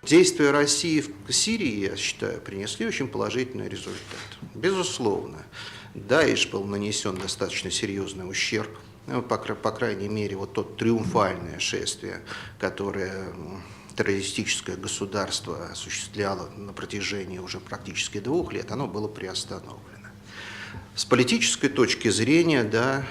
Действия России в Сирии, я считаю, принесли очень положительный результат. Безусловно, Даиш был нанесен достаточно серьезный ущерб. Ну, по крайней мере, вот то триумфальное шествие, которое террористическое государство осуществляло на протяжении уже практически 2 лет, оно было приостановлено. С политической точки зрения, да,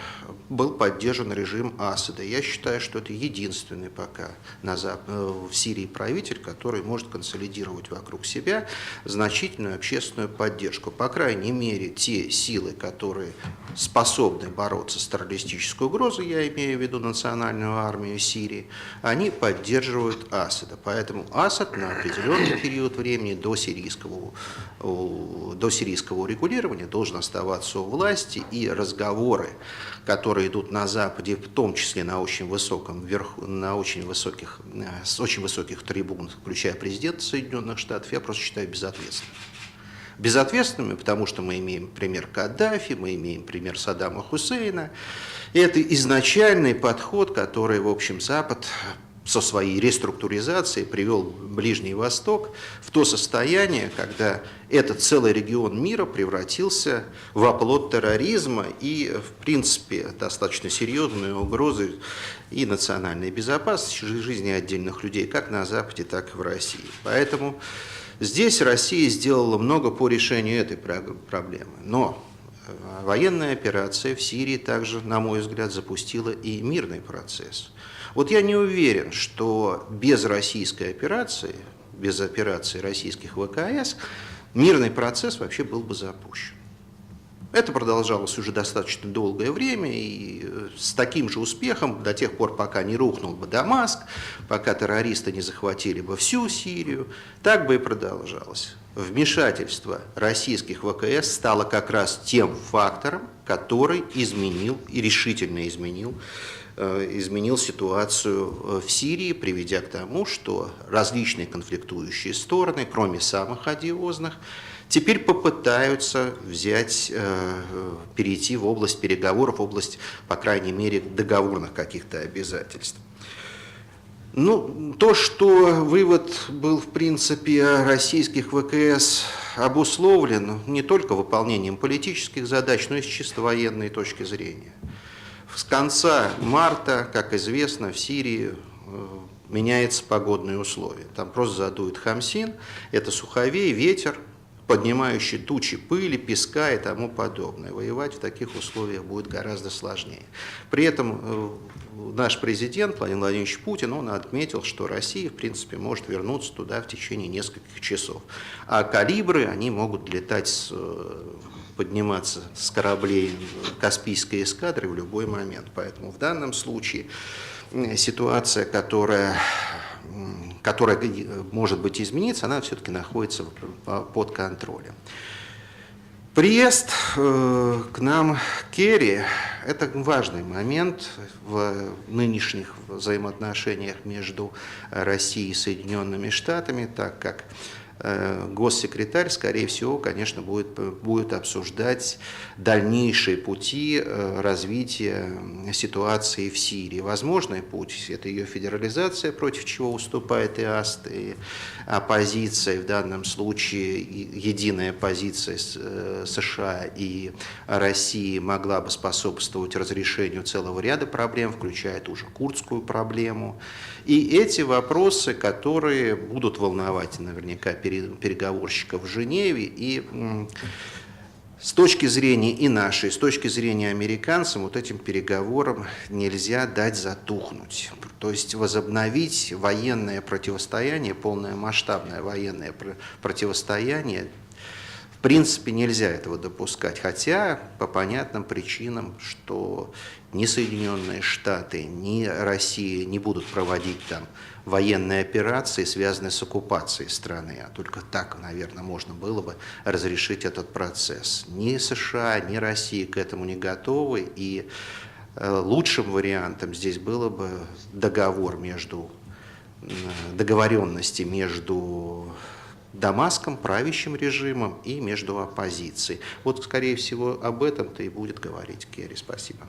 был поддержан режим Асада. Я считаю, что это единственный пока в Сирии правитель, который может консолидировать вокруг себя значительную общественную поддержку. По крайней мере, те силы, которые способны бороться с террористической угрозой, я имею в виду национальную армию Сирии, они поддерживают Асада. Поэтому Асад на определенный период времени до сирийского урегулирования должен оставаться у власти, и разговоры, которые идут на Западе, в том числе с очень высоких трибун, включая президента Соединенных Штатов, я просто считаю безответственными. Безответственными, потому что мы имеем пример Каддафи, мы имеем пример Саддама Хусейна. И это изначальный подход, который, в общем, Запад со своей реструктуризацией привел Ближний Восток в то состояние, когда этот целый регион мира превратился в оплот терроризма и, в принципе, достаточно серьезные угрозы и национальной безопасности, жизни отдельных людей, как на Западе, так и в России. Поэтому здесь Россия сделала много по решению этой проблемы. Но военная операция в Сирии также, на мой взгляд, запустила и мирный процесс. Вот я не уверен, что без российской операции, без операции российских ВКС, мирный процесс вообще был бы запущен. Это продолжалось уже достаточно долгое время и с таким же успехом до тех пор, пока не рухнул бы Дамаск, пока террористы не захватили бы всю Сирию, так бы и продолжалось. Вмешательство российских ВКС стало как раз тем фактором, который изменил и решительно изменил ситуацию в Сирии, приведя к тому, что различные конфликтующие стороны, кроме самых одиозных, теперь попытаются перейти в область переговоров, в область, по крайней мере, договорных каких-то обязательств. Ну, то, что вывод был, в принципе, российских ВКС обусловлен не только выполнением политических задач, но и с чисто военной точки зрения. С конца марта, как известно, в Сирии меняются погодные условия. Там просто задует Хамсин, это суховей, ветер, поднимающий тучи пыли, песка и тому подобное. Воевать в таких условиях будет гораздо сложнее. При этом наш президент Владимир Владимирович Путин, он отметил, что Россия, в принципе, может вернуться туда в течение нескольких часов. А калибры, они могут летать, подниматься с кораблей Каспийской эскадры в любой момент. Поэтому в данном случае ситуация, которая может быть измениться, она все-таки находится под контролем. Приезд к нам Керри – это важный момент в нынешних взаимоотношениях между Россией и Соединенными Штатами, так как госсекретарь, скорее всего, конечно, будет обсуждать дальнейшие пути развития ситуации в Сирии. Возможный путь – это ее федерализация, против чего уступает и АСТ, и оппозиция, в данном случае единая позиция США и России могла бы способствовать разрешению целого ряда проблем, включая ту же курдскую проблему. И эти вопросы, которые будут волновать наверняка переговорщиков в Женеве, и с точки зрения и нашей, с точки зрения американцев, вот этим переговорам нельзя дать затухнуть. То есть возобновить военное противостояние, полномасштабное военное противостояние, в принципе, нельзя этого допускать, хотя по понятным причинам, что ни Соединенные Штаты, ни Россия не будут проводить там военные операции, связанные с оккупацией страны, а только так, наверное, можно было бы разрешить этот процесс. Ни США, ни Россия к этому не готовы, и лучшим вариантом здесь было бы договоренности между Дамаском, правящим режимом, и между оппозицией. Вот, скорее всего, об этом-то и будет говорить Керри. Спасибо.